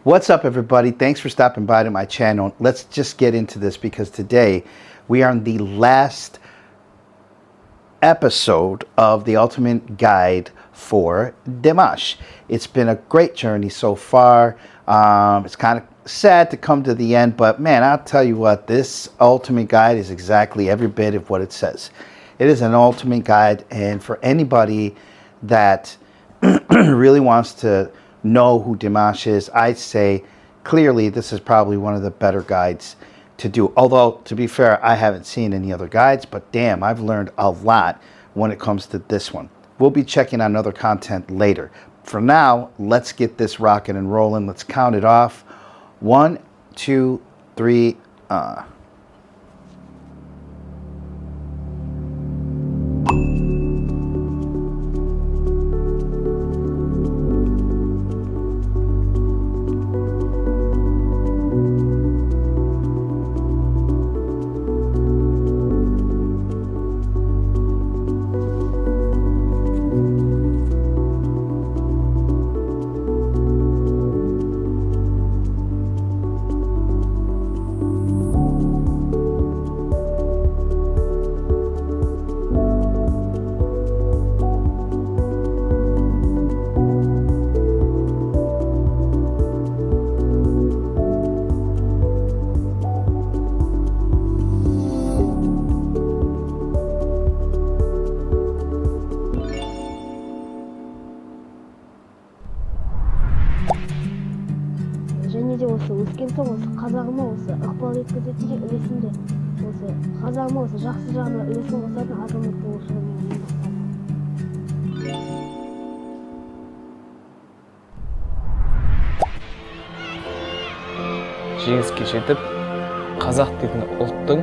What's up, everybody? Thanks for stopping by to my channel. Let's just get into this because today we are on the last episode of the ultimate guide for Dimash. It's been a great journey so far. It's kind of sad to come to the end, but man, I'll tell you what, this ultimate guide is exactly every bit of what it says. It is an ultimate guide, and for anybody that really wants to know who Dimash is, I'd say clearly this is probably one of the better guides to do. Although, to be fair, I haven't seen any other guides, but damn, I've learned a lot when it comes to this one. We'll be checking on other content later. For now, let's get this rocking and rolling. Let's count it off. 1, 2, 3, және де осы өскен соң осы қазағыма осы ықпал еткізетін үлесімді осы қазағыма осы жақсы жағына үлесін қосатын азамат болушыға мен бастадым. Жеңіске жетіп, қазақ дейтін ұлттың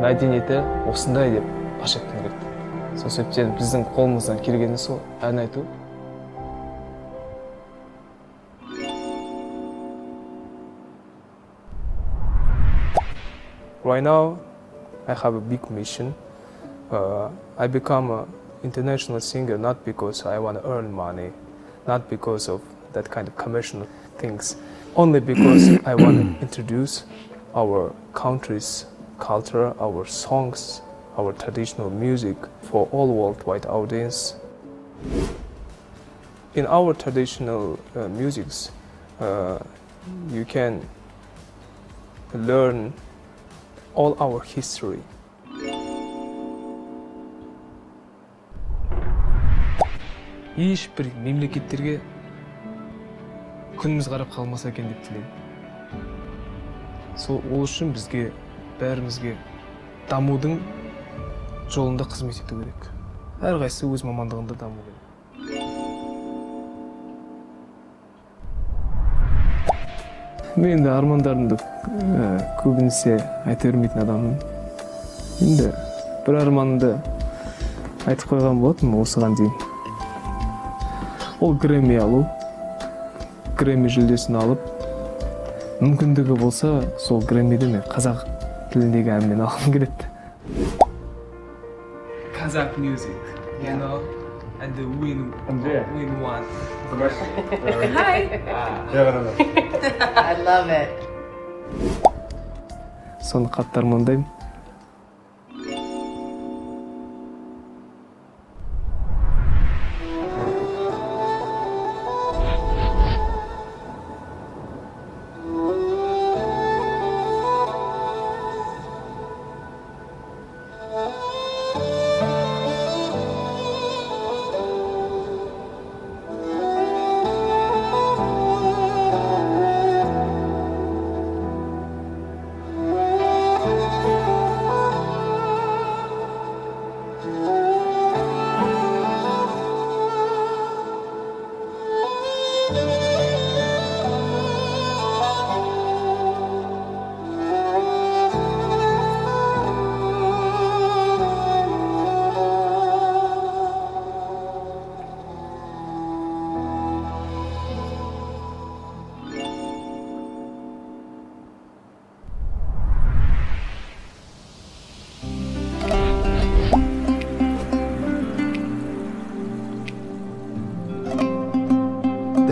мәдениеті осындай деп паш еткім келді. Сол себептен біздің қолымыздан келгені сол ән айту. Right now, I have a big mission. I become an international singer not because I want to earn money, not because of that kind of commercial things, only because I want to introduce our country's culture, our songs, our traditional music for all worldwide audience. In our traditional musics, you can learn all our history. Ешбір мемлекеттерге күніміз қарап қалмаса екен деп тілеймін. Сол үшін бізге бәрімізге дамудың жолында қызмет ету керек. Әрқайсысы өз мамандығында даму керек. Мен де армандарымды көбінесе айта бермейтін адаммын. Енді бір арманымды айтып қойған болатынмын осыған дейін. Ол Грэмми алу. Грэмми жүлдесін алып, мүмкіндігі болса, сол Грэммиді мен қазақ тіліндегі әнмен алғым келеді. Kazakh music, you know, and the win one. Hi. I love it. Соны қатты армандаймын.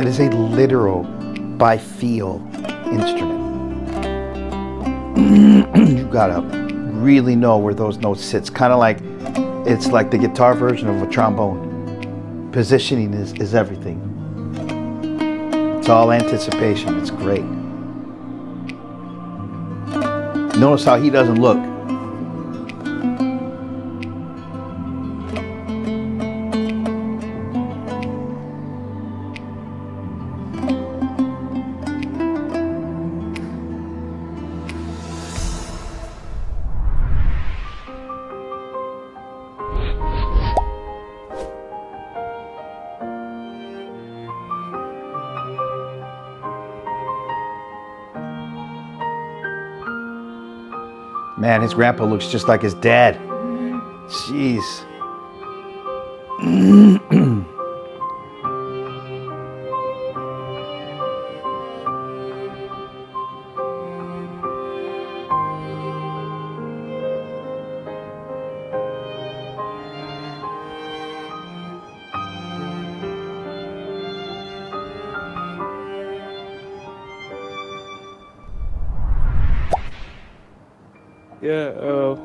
That is a literal by feel instrument. You gotta really know where those notes sit. It's like the guitar version of a trombone. Positioning is everything. It's all anticipation. It's great. Notice how he doesn't look. Man, his grandpa looks just like his dad. Jeez.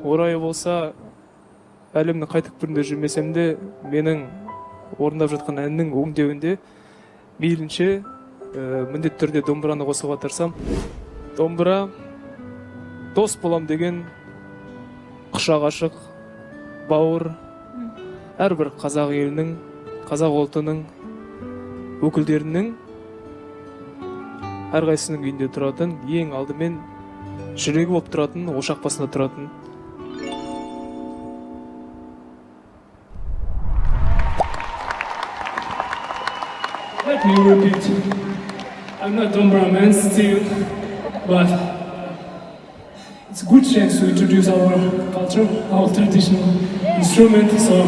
Орайы болса, әлемнің қай түкпірінде жүрмесем де, менің орындап жатқан әннің өңдеуінде мейлінше міндетті түрде домбыраны қосуға тырысам. Домбыра дос болам деген құшақ ашық, бауыр, әрбір қазақ елінің, қазақ ұлтының өкілдерінің әрқайсының үйінде тұратын, ең алдымен жүрегі болып тұратын, ошақ басында тұратын. Let me repeat. I'm not Dombra man still, but it's a good chance to introduce our culture, our traditional instrument. So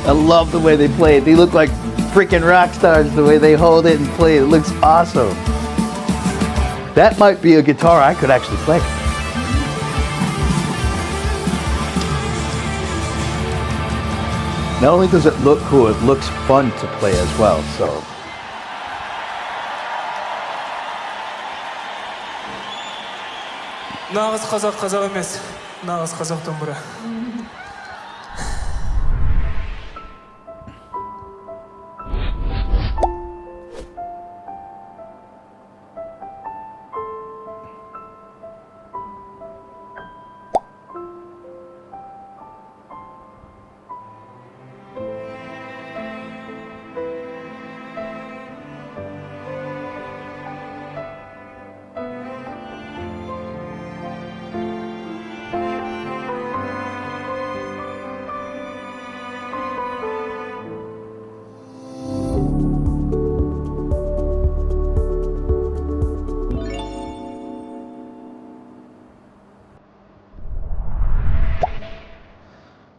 I love the way they play it. They look like freaking rock stars the way they hold it and play it. It looks awesome. That might be a guitar I could actually play. Not only does it look cool, it looks fun to play as well, so. Нағыз қазақ қазақ емес, нағыз қазақ домбыра.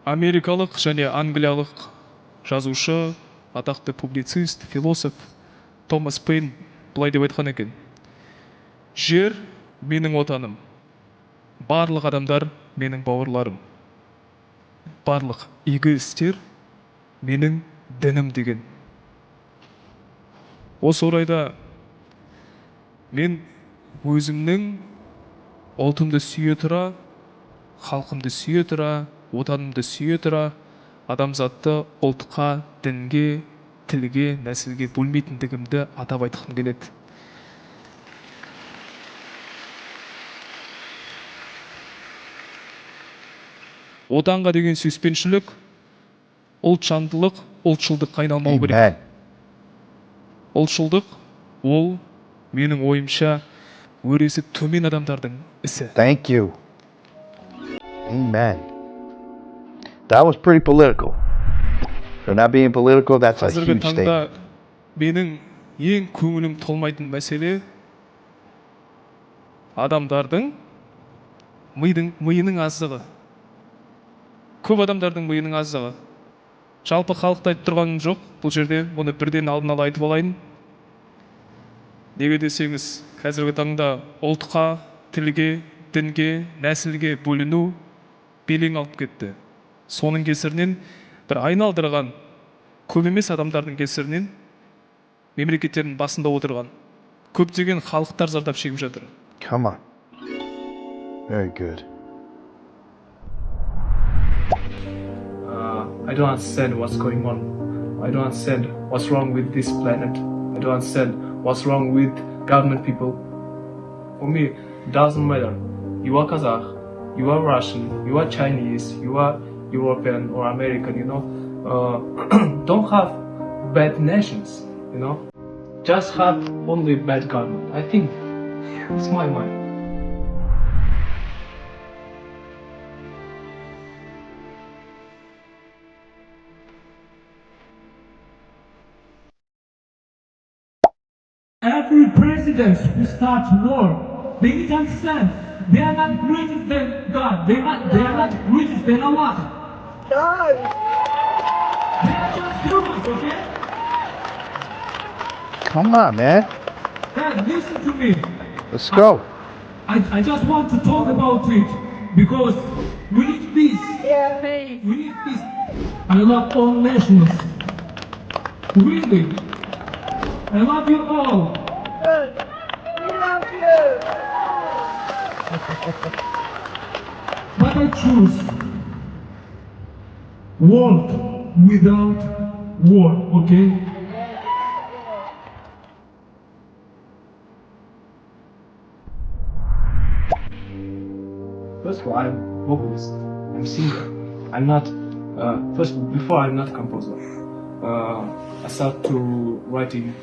Америкалық және англиялық жазушы, атақты публицист, философ Томас Пейн былай деп айтқан екен. Жер менің отаным, барлық адамдар менің бауырларым, барлық игі істер менің дінім деген. Осы орайда мен өзімнің ұлтымды сүйе тұра, халқымды сүйе тұра, отанымды сүйе тұра, адамзатты ұлтқа, дінге, тілге, нәсілге бөлмейтіндігімді атап айтқым келеді. Отанға деген сүйіспеншілік, ұлтжандылық, ұлтшылдыққа айналмау керек. Ұлтшылдық, ол менің ойымша өресі төмен адамдардың ісі. Thank you. Amen. That was pretty political. For not being political, that's a huge statement. Менің ең көңілім толмайтын мәселе адамдардың миының аздығы. Көп адамдардың миының аздығы. Жалпы халықты айтып тұрғаным жоқ. Бұл жерде бұны бірден алдын ала айтып алайын. Неге десеңіз, қазіргі таңда ұлтқа, тілге, дінге, нәсілге бөліну белең алып кетті. Соның кесірінен бір айналдырған көп емес адамдардың кесірінен мемлекеттердің басында отырған көптеген халықтар зардап шегіп жатыр. Come on. Very good. I don't understand what's going on. I don't understand what's wrong with this planet. I don't understand what's wrong with government people. For me, it doesn't matter. You are Kazakh, you are Russian, you are Chinese, you are European or American, you know. Don't have bad nations, you know. Just have only bad government. I think it's my mind. Every president who starts war, they need to understand they are not greater than God. They are not greater than Allah. God. They are just humans, okay? Come on, man. Guys, listen to me. Let's go. I just want to talk about it because we need peace. Yeah. We need peace. I love all nations. Really. I love you all. We love you. But I choose world without war, okay? First of all, I'm vocalist. I'm singer. I'm not. Before I'm not composer. I started to writing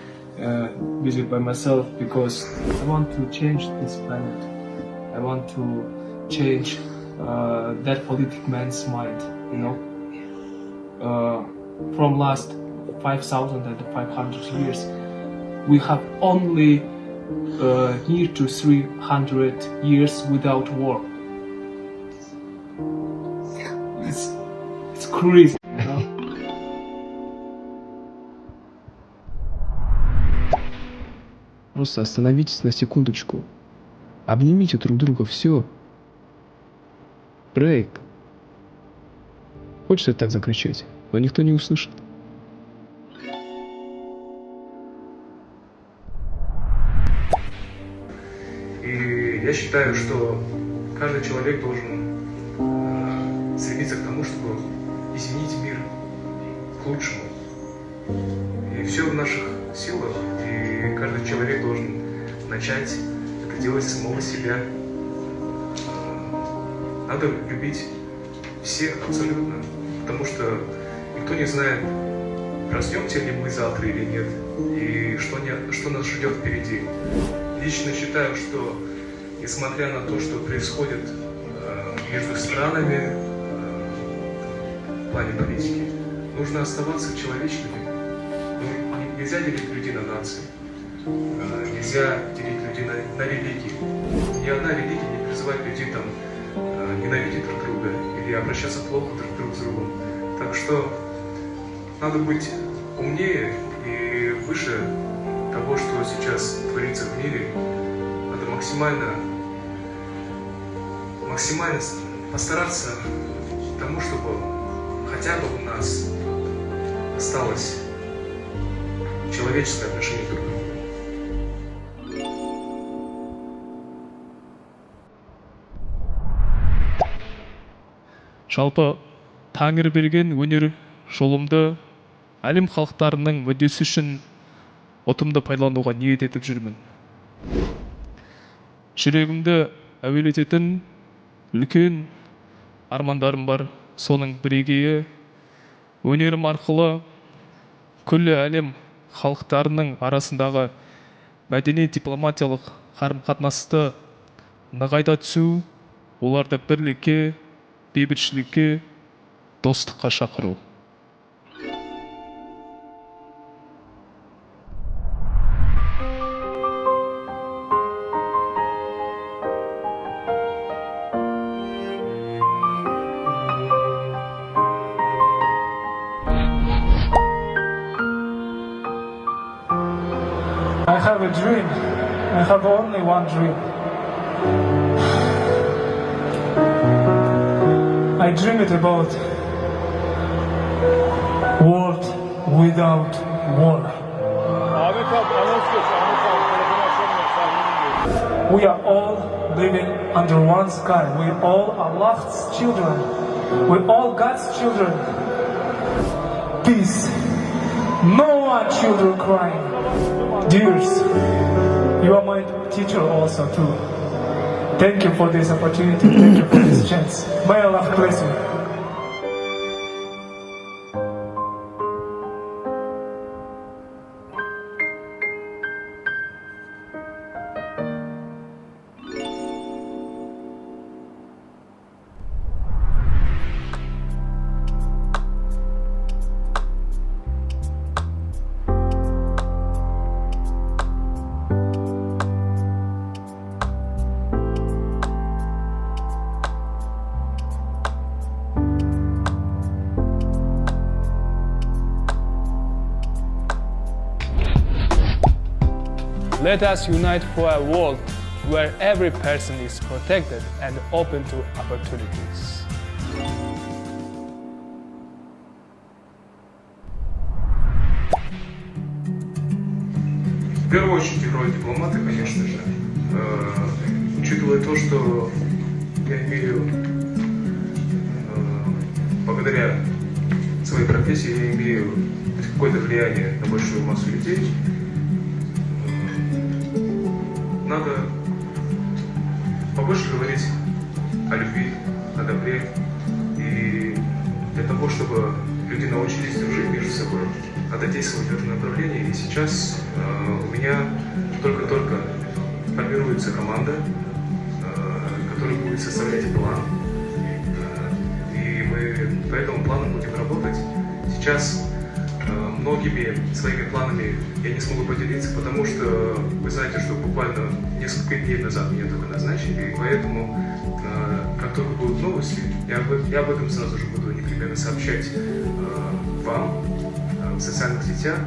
music by myself because I want to change this planet. I want to change that politic man's mind. You know, from last 5,500 years, we have only near to 300 years without war. It's crazy. You know? Просто остановитесь на секундочку. Обнимите друг друга, все. Брейк. Хочется так закричать, но никто не услышит. И я считаю, что каждый человек должен стремиться к тому, чтобы изменить мир к лучшему. И все в наших силах, и каждый человек должен начать это делать с самого себя. Надо любить всех абсолютно, потому что никто не знает, проснемся ли мы завтра или нет, и что нас ждет впереди. Лично считаю, что несмотря на то, что происходит между странами в плане политики, нужно оставаться человечными. Нельзя делить людей на нации, нельзя делить людей на религии. Ни одна религия не призывает людей там ненавидеть друг друга или обращаться плохо друг с другом. Так что надо быть умнее и выше того, что сейчас творится в мире. Надо максимально постараться к тому, чтобы хотя бы у нас осталось человеческое отношение друг к другу. Жалпы Тәңір берген өнер жолымды әлем халықтарының мүддесі үшін ұтымды пайдалануға ниет етіп жүрмін. Жүрегімді әуелететін үлкен армандарым бар. Соның бірегейі өнерім арқылы күллі әлем халықтарының арасындағы мәдени дипломатиялық қарым-қатынасты нығайта түсу, оларды бірлікке, бейбітшілікке, достыққа шақыру. I have a dream. I have only one dream. I dream it about world without war. We are all living under one sky. We all are Allah's children. We all God's children. Peace. No one children crying. Dears, you are my teacher also too. Thank you for this opportunity. Thank you for this chance. May Allah bless you. Let us unite for a world where every person is protected and open to opportunities. В первую очередь роль дипломата, конечно же, учитывая то, что я имею, благодаря своей профессии, я имею какое-то влияние на большую массу людей, надо побольше говорить о любви, о добре, и для того, чтобы люди научились дружить между собой, надо действовать в этом направлении. И сейчас у меня только-только формируется команда, которая будет составлять план, и мы по этому плану будем работать. Сейчас многими своими планами я не смогу поделиться, потому что вы знаете, что буквально несколько дней назад меня только назначили, и поэтому, как только будут новости, я об этом сразу же буду непременно сообщать вам в социальных сетях.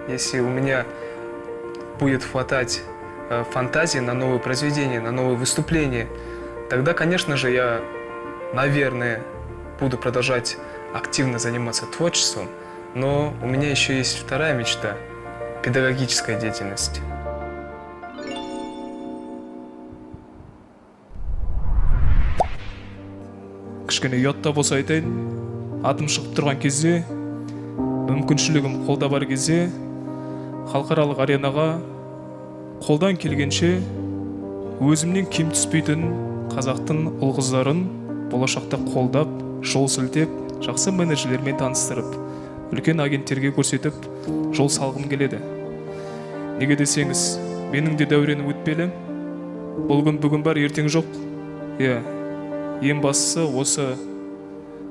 Если у меня будет хватать фантазии на новые произведения, на новые выступления, тогда, конечно же, я, наверное, буду продолжать активно заниматься творчеством, но у меня еще есть вторая мечта – педагогическая деятельность. Кішкене ұятта болса айтайын, атым шығып тұрған кезде, мүмкіншілігім қолда бар кезде, халықаралық аренаға қолдан келгенше өзімнен кем түспейтін қазақтың ұл-қыздарын болашақта қолдап, жол сілтеп, жақсы менеджерлермен таныстырып, үлкен агенттерге көрсетіп, жол салғым келеді. Неге десеңіз, менің де дәуренім өтпелі, бұл күн бүгін бар, ертең жоқ. Ең бастысы осы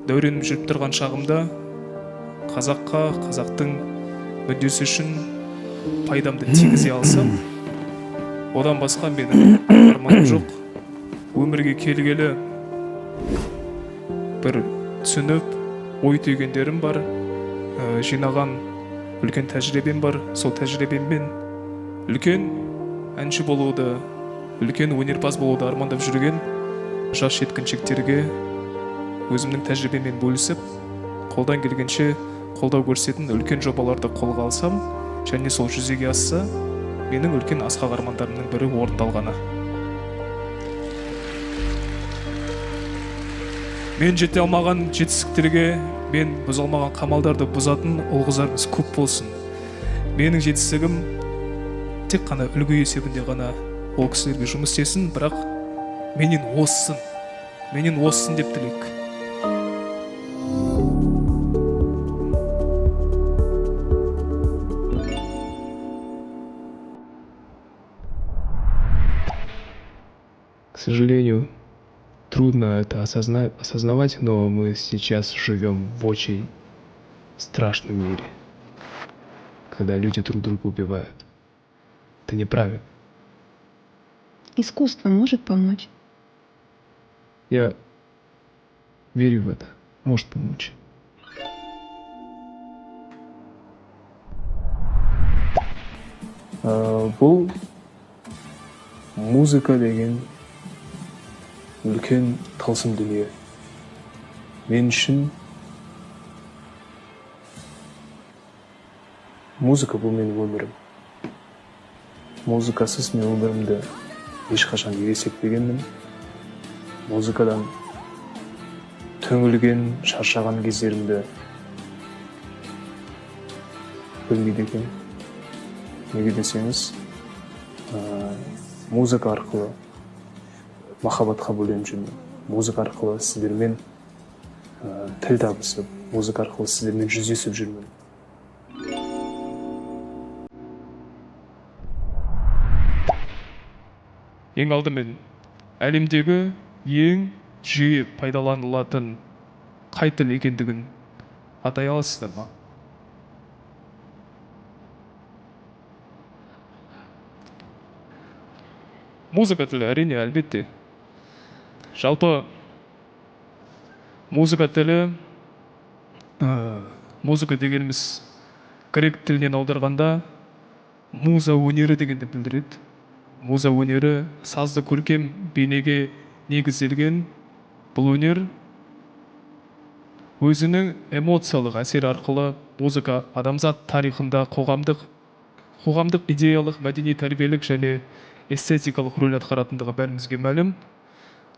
дәуренім жүріп тұрған шағымда қазаққа, қазақтың мүддесі үшін пайдамды тигізе алсам, одан басқа менің арманым жоқ. Өмірге келгелі бір түсініп, ой түйгендерім бар, жинаған үлкен тәжірибем бар. Сол тәжірибеммен үлкен әнші болуды, үлкен өнерпаз болуды армандап жүрген жас жеткіншектерге өзімнің тәжірибеммен бөлісіп, қолдан келгенше қолдау көрсететін үлкен жобаларды қолға алсам, және сол жүзеге асса, менің үлкен асқақ армандарымның бірі орындалғаны. Мен жете алмаған жетістіктерге, мен бұза алмаған қамалдарды бұзатын ұл-қыздарымыз көп болсын. Менің жетістігім тек қана үлгі есебінде ғана ол кісілерге жұмыс істесін, бірақ менен оссын деп тілейік. К сожалению, трудно это осознавать, но мы сейчас живем в очень страшном мире, когда люди друг друга убивают. Это неправильно. Искусство может помочь? Я верю в это. Может помочь. бұл музыка деген үлкен тылсым дүние. Мен үшін музыка бұл менің өмірім. Музыкасыз мен өмірімді ешқашан елестетпегенмін. Музыкадан түңілген, шаршаған кездерімді білмейді екен. Неге десеңіз, музыка арқылы махаббатқа бөленіп жүрмін. Музыка арқылы сіздермен тіл табысып, музыка арқылы сіздермен жүздесіп жүрмін. Ең алдымен әлемдегі ең жиі пайдаланылатын қай тіл екендігін атай аласыздар ма? Музыка тілі, әрине, әлбетте. Жалпы музыка тілі, музыка дегеніміз грек тілінен аударғанда муза өнері дегенді білдіреді. Муза өнері сазды көркем бейнеге негізделген. Бұл өнер өзінің эмоциялық әсер арқылы музыка адамзат тарихында қоғамдық идеялық, мәдени тәрбиелік және эстетикалық рөл атқаратындығы бәрімізге мәлім.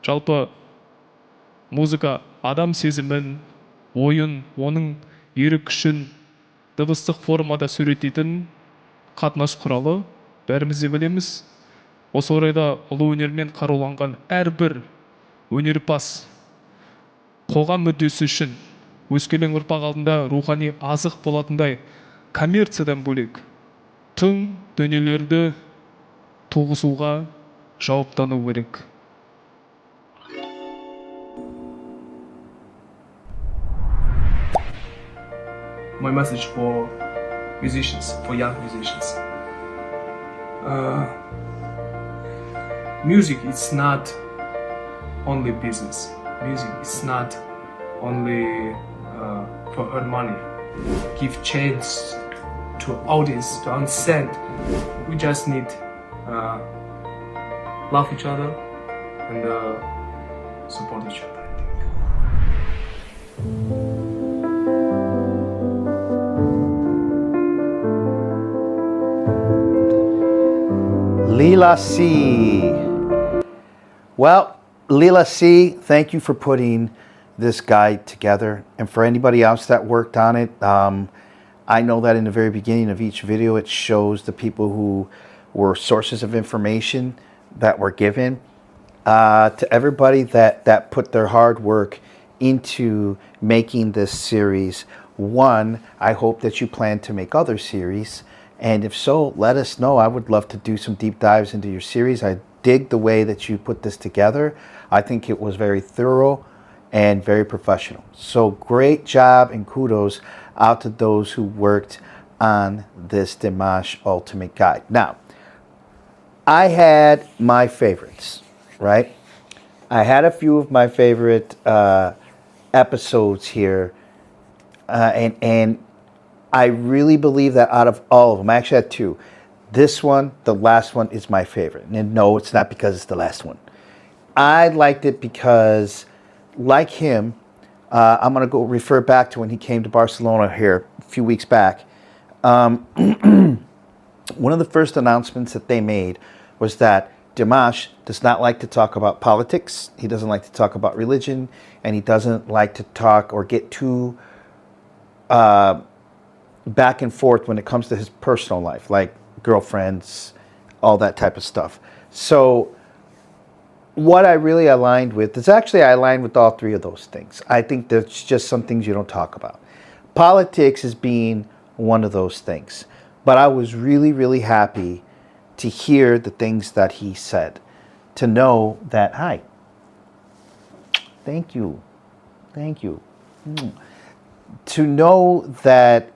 Жалпы музыка адам сезімін, ойын, оның ерік күшін дыбыстық формада суреттейтін қатынас құралы, бәріміз де білеміз. Осы орайда ұлы өнермен қаруланған әрбір өнерпаз қоғам мүддесі үшін өскелең ұрпақ алдында рухани азық болатындай коммерциядан бөлек тың дүниелерді туғызуға жауаптану керек. My message for musicians, for young musicians. Music is not only business. Music is not only for earn money. Give chance to audience to understand. We just need love each other and support each other, I think. Lila C. Well, Lila C, thank you for putting this guide together. And for anybody else that worked on it, I know that in the very beginning of each video, it shows the people who were sources of information that were given. To everybody that put their hard work into making this series, one, I hope that you plan to make other series. And if so, let us know. I would love to do some deep dives into your series. I dig the way that you put this together. I think it was very thorough and very professional. So great job and kudos out to those who worked on this Dimash Ultimate Guide. Now, I had my favorites, right? I had a few of my favorite episodes here, and I really believe that out of all of them, I actually had two. This one, the last one, is my favorite. And no, it's not because it's the last one. I liked it because, like him, I'm going to go refer back to when he came to Barcelona here a few weeks back. One of the first announcements that they made was that Dimash does not like to talk about politics. He doesn't like to talk about religion. And he doesn't like to talk or get too back and forth when it comes to his personal life, like girlfriends, all that type of stuff. So what I really aligned with is actually I aligned with all three of those things. I think there's just some things you don't talk about. Politics is being one of those things. But I was really, really happy to hear the things that he said. To know that, hi, thank you. To know that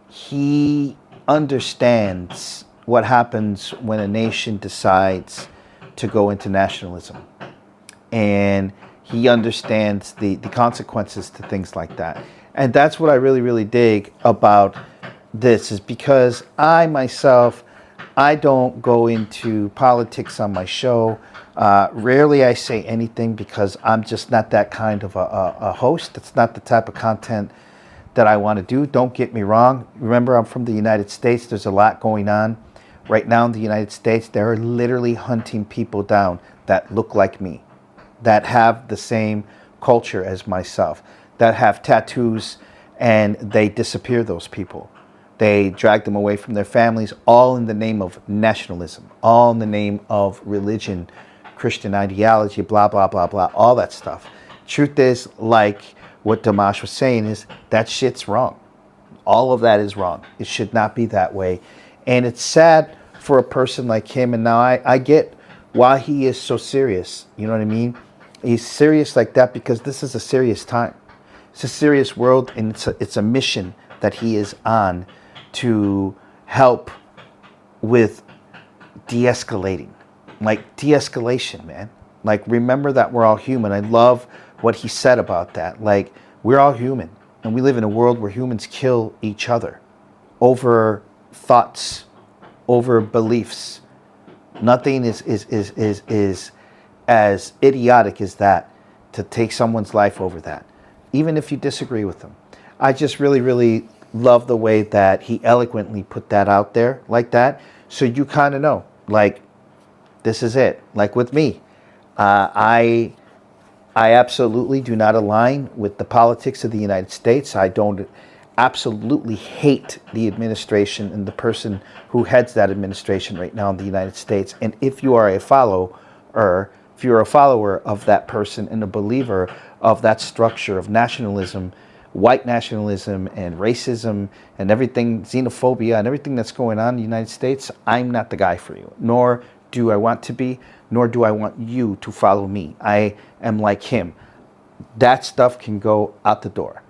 he understands what happens when a nation decides to go into nationalism. And he understands the consequences to things like that. And that's what I really, really dig about this, is because I myself I don't go into politics on my show. Rarely I say anything because I'm just not that kind of a host. It's not the type of content that I want to do. Don't get me wrong. Remember, I'm from the United States. There's a lot going on right now in the United States. They're literally hunting people down that look like me, that have the same culture as myself, that have tattoos, and they disappear those people. They drag them away from their families, all in the name of nationalism, all in the name of religion, Christian ideology, blah, blah, blah, blah, all that stuff. Truth is, like what Dimash was saying, is that shit's wrong. All of that is wrong. It should not be that way. And it's sad for a person like him. And now I get why he is so serious. You know what I mean? He's serious like that because this is a serious time. It's a serious world, and it's a mission that he is on to help with de-escalating. Like de-escalation, man. Like, remember that we're all human. I love what he said about that. Like, we're all human, and we live in a world where humans kill each other over thoughts, over beliefs. Nothing is as idiotic as that, to take someone's life over that, even if you disagree with them. I just really, really love the way that he eloquently put that out there like that. So you kind of know, like, this is it. Like with me, I absolutely do not align with the politics of the United States. I don't absolutely hate the administration and the person who heads that administration right now in the United States. And if you are a follower, if you're a follower of that person and a believer of that structure of nationalism, white nationalism and racism and everything, xenophobia and everything that's going on in the United States, I'm not the guy for you. Nor do I want to be, nor do I want you to follow me. I am like him. That stuff can go out the door.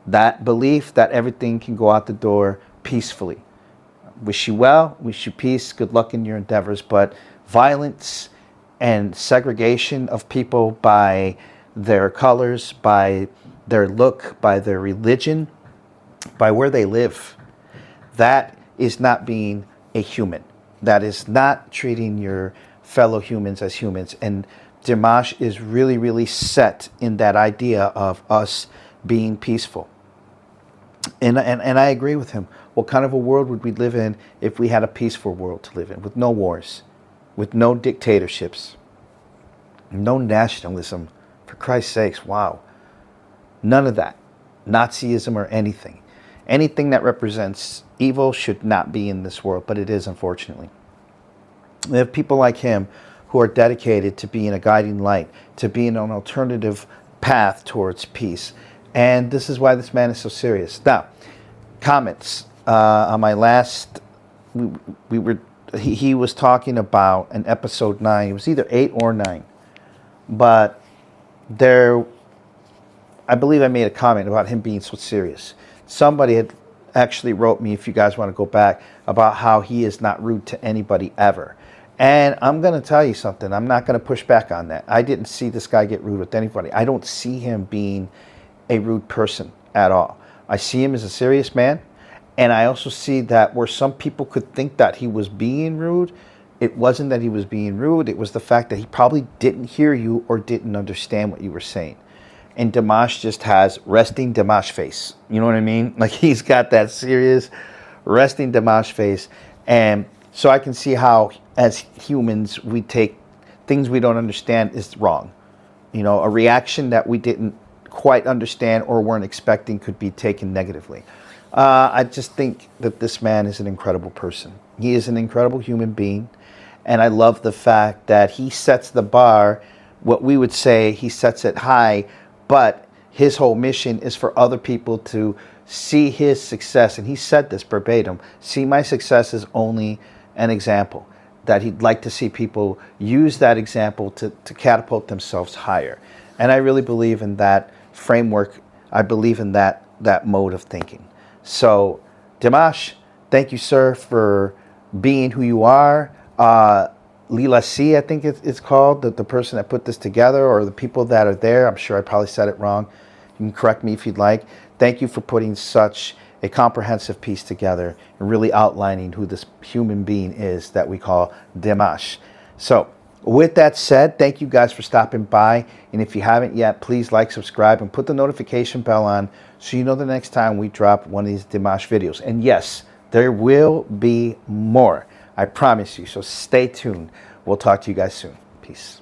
That belief that everything can go out the door peacefully. Wish you well, wish you peace, good luck in your endeavors, but violence and segregation of people by their colors, by their look, by their religion, by where they live, that is not being a human. That is not treating your fellow humans as humans. And Dimash is really, really set in that idea of us being peaceful. And I agree with him. What kind of a world would we live in if we had a peaceful world to live in, with no wars, with no dictatorships, no nationalism? For Christ's sakes, wow. None of that. Nazism or anything. Anything that represents evil should not be in this world, but it is, unfortunately. We have people like him who are dedicated to being a guiding light, to being an alternative path towards peace. And this is why this man is so serious. Now, comments. On my last, he was talking about in episode 9. It was either 8 or 9. But I believe I made a comment about him being so serious. Somebody had actually wrote me, if you guys want to go back, about how he is not rude to anybody ever. And I'm going to tell you something. I'm not going to push back on that. I didn't see this guy get rude with anybody. I don't see him being a rude person at all. I see him as a serious man. And I also see that where some people could think that he was being rude, it wasn't that he was being rude. It was the fact that he probably didn't hear you or didn't understand what you were saying. And Dimash just has resting Dimash face. You know what I mean? Like, he's got that serious resting Dimash face. And so I can see how, as humans, we take things we don't understand is wrong. You know, a reaction that we didn't quite understand or weren't expecting could be taken negatively. I just think that this man is an incredible person. He is an incredible human being. And I love the fact that he sets the bar, what we would say, he sets it high, but his whole mission is for other people to see his success. And he said this verbatim: see my success as only an example, that he'd like to see people use that example to catapult themselves higher. And I really believe in that framework. I believe in that mode of thinking. So, Dimash, thank you, sir, for being who you are. Lila C, I think it's called, the person that put this together, or the people that are there. I'm sure I probably said it wrong. You can correct me if you'd like. Thank you for putting such a comprehensive piece together and really outlining who this human being is that we call Dimash. So with that said, thank you guys for stopping by. And if you haven't yet, please like, subscribe, and put the notification bell on so you know the next time we drop one of these Dimash videos. And yes, there will be more. I promise you. So stay tuned. We'll talk to you guys soon. Peace.